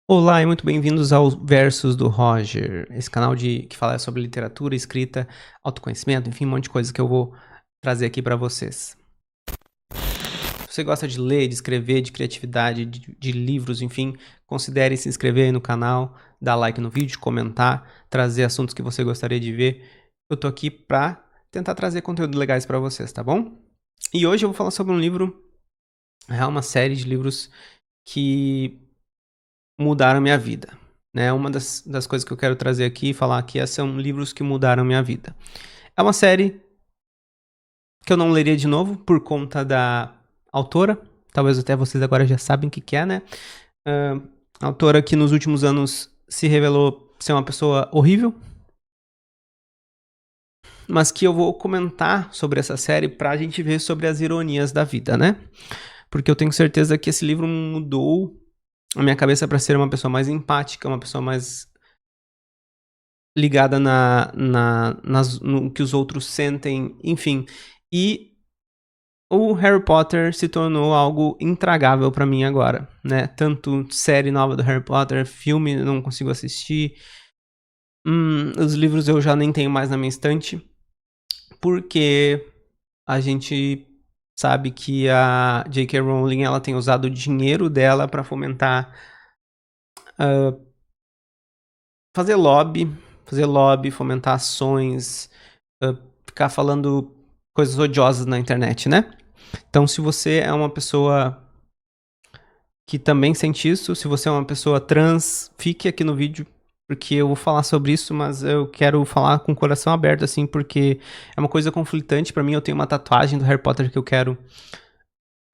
Olá e muito bem-vindos ao Versos do Roger, esse canal que fala sobre literatura, escrita, autoconhecimento, enfim, um monte de coisa que eu vou trazer aqui para vocês. Se você gosta de ler, de escrever, de criatividade, de livros, enfim, considere se inscrever aí no canal, dar like no vídeo, comentar, trazer assuntos que você gostaria de ver. Eu tô aqui pra tentar trazer conteúdo legais para vocês, tá bom? E hoje eu vou falar sobre um livro, é uma série de livros que mudaram minha vida, né. Uma das coisas que eu quero trazer aqui e falar aqui são livros que mudaram minha vida. É uma série que eu não leria de novo por conta da autora, talvez até vocês agora já sabem o que que é, né. Hã, autora que nos últimos anos se revelou ser uma pessoa horrível, mas que eu vou comentar sobre essa série pra gente ver sobre as ironias da vida, né. Porque eu tenho certeza que esse livro mudou a minha cabeça pra ser uma pessoa mais empática, uma pessoa mais ligada no que os outros sentem, enfim. E o Harry Potter se tornou algo intragável pra mim agora, né. Tanto série nova do Harry Potter, filme eu não consigo assistir, os livros eu já nem tenho mais na minha estante, porque a gente sabe que a J.K. Rowling, ela tem usado o dinheiro dela pra fomentar, fazer lobby fazer lobby, fomentar ações, ficar falando coisas odiosas na internet, né. Então se você é uma pessoa que também sente isso, se você é uma pessoa trans, fique aqui no vídeo, porque eu vou falar sobre isso, mas eu quero falar com o coração aberto, assim, porque é uma coisa conflitante pra mim. Eu tenho uma tatuagem do Harry Potter que eu quero,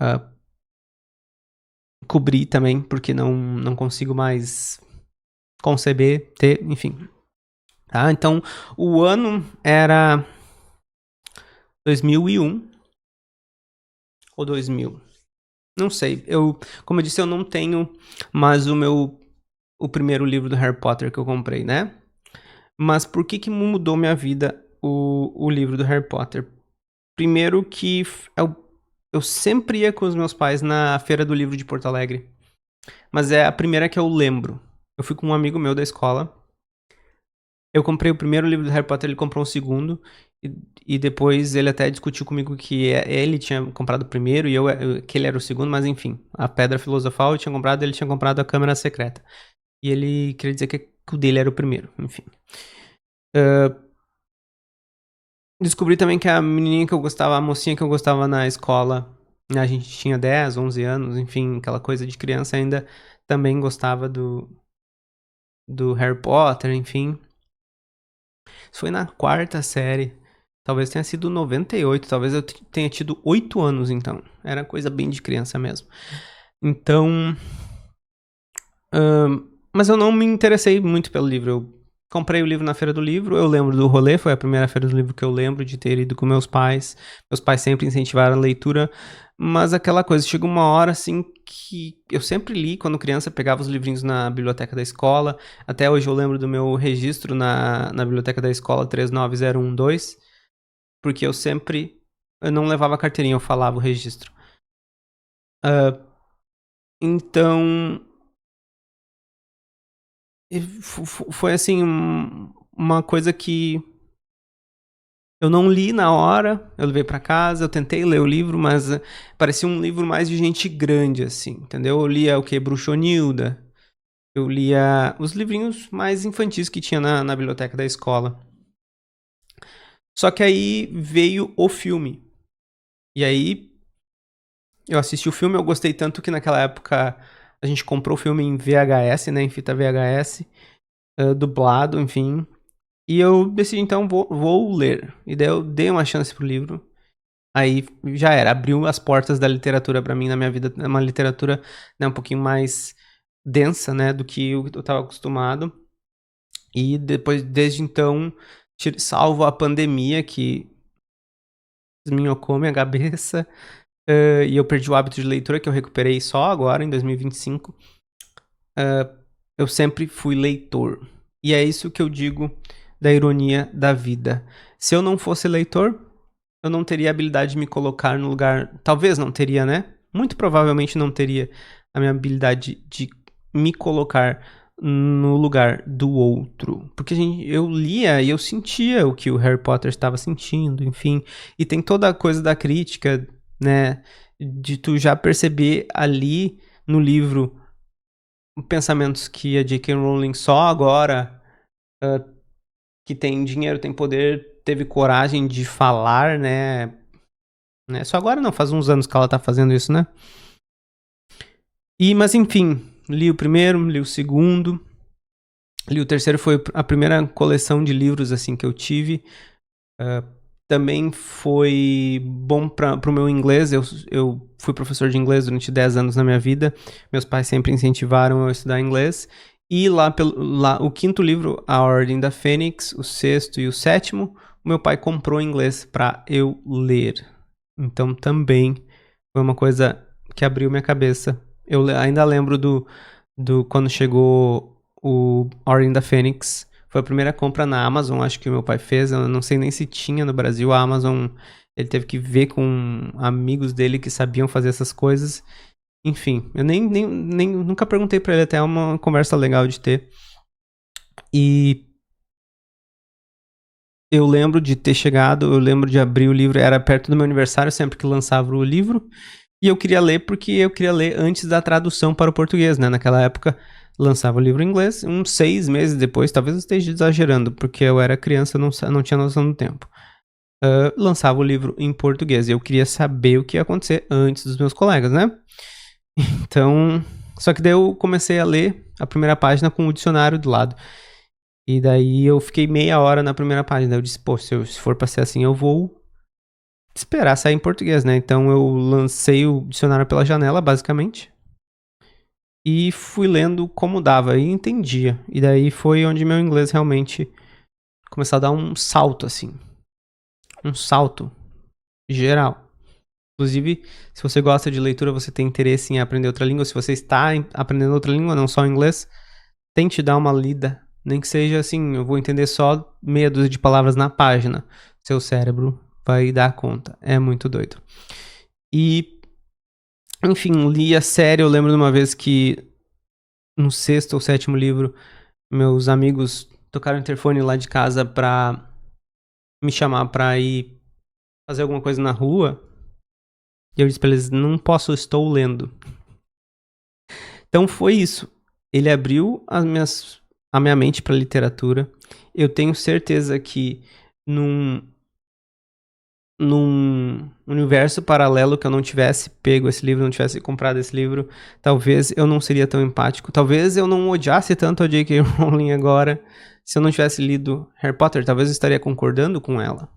hã, cobrir também, porque não consigo mais conceber, ter, enfim. Tá, então o ano era 2001 ou 2000, não sei. Como eu disse, eu não tenho mais o primeiro livro do Harry Potter que eu comprei, né. Mas por que que mudou minha vida o livro do Harry Potter? Primeiro que eu sempre ia com os meus pais na Feira do Livro de Porto Alegre, mas é a primeira que eu lembro. Eu fui com um amigo meu da escola, eu comprei o primeiro livro do Harry Potter, ele comprou o segundo, e e depois ele até discutiu comigo que ele tinha comprado o primeiro e que ele era o segundo, mas enfim, a Pedra Filosofal eu tinha comprado, ele tinha comprado a Câmara Secreta. E ele queria dizer que o dele era o primeiro, enfim. Descobri também que a menininha que eu gostava, a mocinha que eu gostava na escola, né, a gente tinha 10, 11 anos, enfim, aquela coisa de criança ainda, também gostava do Harry Potter, enfim. Isso foi na quarta série, talvez tenha sido 98, talvez eu tenha tido 8 anos então, era coisa bem de criança mesmo. Então, mas eu não me interessei muito pelo livro, eu comprei o livro na feira do livro, eu lembro do rolê, foi a primeira feira do livro que eu lembro de ter ido com meus pais sempre incentivaram a leitura, mas aquela coisa, chega uma hora, assim, que eu sempre li quando criança, pegava os livrinhos na biblioteca da escola, até hoje eu lembro do meu registro na biblioteca da escola 39012, porque eu não levava carteirinha, eu falava o registro. Então e foi assim, uma coisa que eu não li na hora, eu levei pra casa, eu tentei ler o livro, mas, parecia um livro mais de gente grande, assim, entendeu. Eu lia o quê? Bruxonilda, eu lia os livrinhos mais infantis que tinha na biblioteca da escola. Só que aí veio o filme, e aí eu assisti o filme, eu gostei tanto que naquela época a gente comprou o filme em VHS, né, em fita VHS, dublado, enfim. E eu decidi então vou ler. E daí eu dei uma chance pro livro. Aí já era, abriu as portas da literatura pra mim na minha vida. É uma literatura, né, um pouquinho mais densa, né, do que eu estava acostumado. E depois, desde então, salvo a pandemia que minhocou minha cabeça, e eu perdi o hábito de leitura que eu recuperei só agora em 2025. Eu sempre fui leitor. E é isso que eu digo da ironia da vida. Se eu não fosse leitor, eu não teria a habilidade de me colocar no lugar, talvez não teria, né, muito provavelmente não teria a minha habilidade de me colocar no lugar do outro. Porque eu lia e eu sentia o que o Harry Potter estava sentindo, enfim. E tem toda a coisa da crítica, né? De tu já perceber ali no livro pensamentos que a J.K. Rowling só agora, que tem dinheiro, tem poder, teve coragem de falar, né? Só agora não, faz uns anos que ela tá fazendo isso, né? Mas enfim, li o primeiro, li o segundo, li o terceiro, foi a primeira coleção de livros assim que eu tive. Também foi bom pro meu inglês. Eu fui professor de inglês durante 10 anos na minha vida. Meus pais sempre incentivaram eu a estudar inglês. E lá, o quinto livro, A Ordem da Fênix, o sexto e o sétimo, o meu pai comprou em inglês para eu ler. Então também foi uma coisa que abriu minha cabeça. Eu ainda lembro do quando chegou o Ordem da Fênix. Foi a primeira compra na Amazon, acho que o meu pai fez. Eu não sei nem se tinha no Brasil. A Amazon, ele teve que ver com amigos dele que sabiam fazer essas coisas. Enfim, eu nem nunca perguntei pra ele, até é uma conversa legal de ter. E eu lembro de ter chegado, eu lembro de abrir o livro, era perto do meu aniversário, sempre que lançava o livro. E eu queria ler porque eu queria ler antes da tradução para o português, né? Naquela época, lançava o livro em inglês, uns 6 meses depois, talvez eu esteja exagerando, porque eu era criança e não tinha noção do tempo. Lançava o livro em português e eu queria saber o que ia acontecer antes dos meus colegas, né? Então, só que daí eu comecei a ler a primeira página com o dicionário do lado. E daí eu fiquei meia hora na primeira página. Eu disse, pô, se for pra ser assim, eu vou esperar sair em português, né? Então eu lancei o dicionário pela janela, basicamente. E fui lendo como dava e entendia. E daí foi onde meu inglês realmente começou a dar um salto, assim. Um salto geral. Inclusive, se você gosta de leitura, você tem interesse em aprender outra língua, se você está aprendendo outra língua, não só inglês, tente dar uma lida. Nem que seja assim, eu vou entender só meia dúzia de palavras na página. Seu cérebro vai dar conta. É muito doido. E, enfim, li a série. Eu lembro de uma vez que no sexto ou sétimo livro, meus amigos tocaram o interfone lá de casa pra me chamar pra ir fazer alguma coisa na rua. E eu disse pra eles, não posso, eu estou lendo. Então foi isso. Ele abriu a minha mente pra literatura. Eu tenho certeza que num universo paralelo que eu não tivesse pego esse livro, não tivesse comprado esse livro, talvez eu não seria tão empático. Talvez eu não odiasse tanto a J.K. Rowling agora. Se eu não tivesse lido Harry Potter, talvez eu estaria concordando com ela.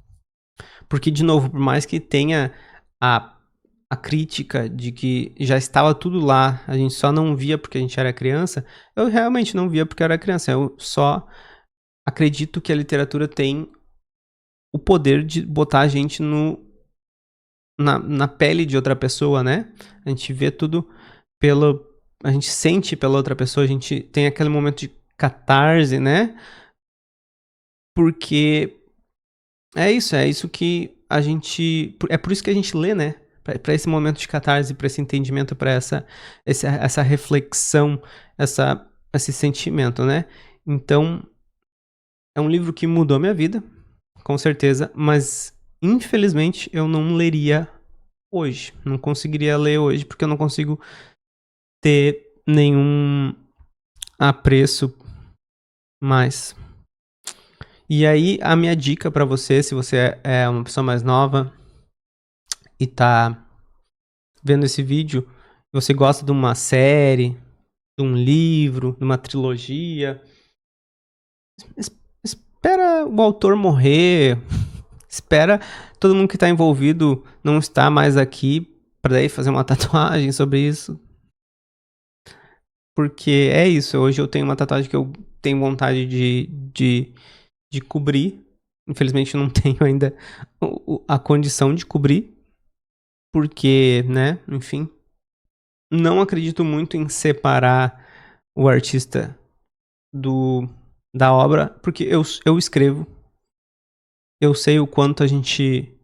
Porque, de novo, por mais que tenha a crítica de que já estava tudo lá, a gente só não via porque a gente era criança, eu realmente não via porque eu era criança. Eu só acredito que a literatura tem o poder de botar a gente na pele de outra pessoa, né? A gente vê tudo a gente sente pela outra pessoa, a gente tem aquele momento de catarse, né? Porque é isso que a gente... É por isso que a gente lê, né? Pra esse momento de catarse, pra esse entendimento, pra essa reflexão, esse sentimento, né? Então, é um livro que mudou minha vida, com certeza, mas infelizmente eu não leria hoje. Não conseguiria ler hoje, porque eu não consigo ter nenhum apreço mais. E aí, a minha dica pra você, se você é uma pessoa mais nova e tá vendo esse vídeo, você gosta de uma série, de um livro, de uma trilogia, espera o autor morrer, espera todo mundo que tá envolvido não estar mais aqui pra daí fazer uma tatuagem sobre isso. Porque é isso, hoje eu tenho uma tatuagem que eu tenho vontade de cobrir. Infelizmente eu não tenho ainda a condição de cobrir. Porque, né, enfim. Não acredito muito em separar o artista da obra, porque eu escrevo. Eu sei o quanto a gente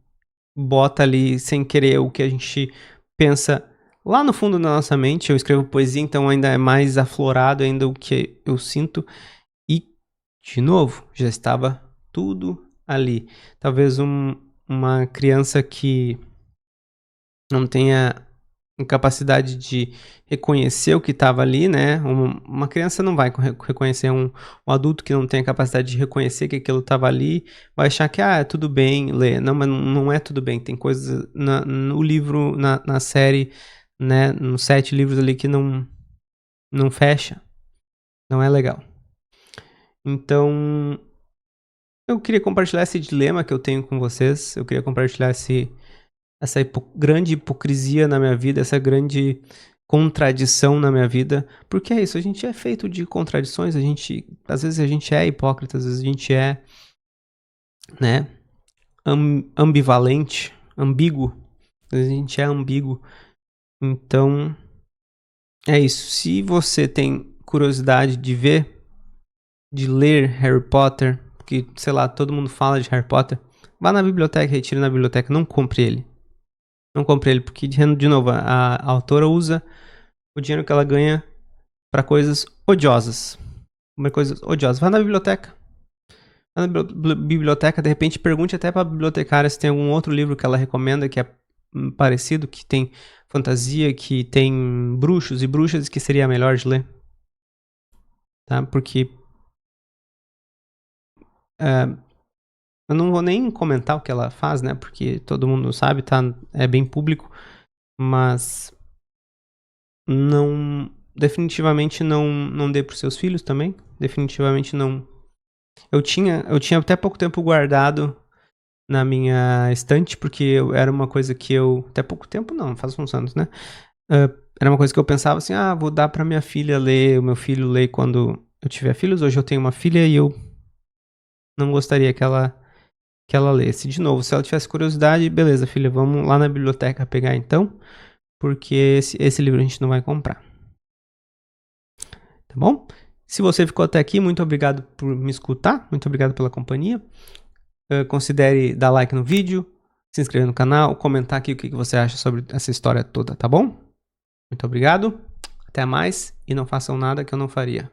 bota ali sem querer, o que a gente pensa Lá no fundo da nossa mente, eu escrevo poesia, então ainda é mais aflorado ainda o que eu sinto. E, de novo, já estava tudo ali. Talvez uma criança que não tenha capacidade de reconhecer o que estava ali, né? Uma criança não vai reconhecer um adulto que não tem a capacidade de reconhecer que aquilo estava ali, vai achar que, é tudo bem ler. Não, mas não é tudo bem. Tem coisas no livro, na série, né? Nos 7 livros ali que não fecha. Não é legal. Então, eu queria compartilhar esse dilema que eu tenho com vocês. Eu queria compartilhar essa grande hipocrisia na minha vida, essa grande contradição na minha vida, porque é isso, a gente é feito de contradições, às vezes a gente é hipócrita, às vezes a gente é, né, ambivalente, ambíguo, às vezes a gente é ambíguo. Então, é isso. Se você tem curiosidade de ler Harry Potter, porque, sei lá, todo mundo fala de Harry Potter, vá na biblioteca, retire na biblioteca, não compre ele. Não compre ele, porque, de novo, a autora usa o dinheiro que ela ganha para coisas odiosas. Uma coisa odiosa. Vai na biblioteca. Vai na biblioteca, de repente pergunte até pra bibliotecária se tem algum outro livro que ela recomenda que é parecido, que tem fantasia, que tem bruxos e bruxas, que seria melhor de ler. Tá? Porque eu não vou nem comentar o que ela faz, né? Porque todo mundo sabe, tá? É bem público. Mas definitivamente não dê pros seus filhos também. Definitivamente não. Eu tinha até pouco tempo guardado na minha estante, porque era uma coisa que eu... Até pouco tempo não, faz uns anos, né? Era uma coisa que eu pensava assim, vou dar pra minha filha ler, o meu filho ler quando eu tiver filhos. Hoje eu tenho uma filha e eu não gostaria que ela lesse. De novo, se ela tivesse curiosidade, beleza, filha, vamos lá na biblioteca pegar então, porque esse livro a gente não vai comprar. Tá bom? Se você ficou até aqui, muito obrigado por me escutar, muito obrigado pela companhia. Considere dar like no vídeo, se inscrever no canal, comentar aqui o que você acha sobre essa história toda, tá bom? Muito obrigado, até mais e não façam nada que eu não faria.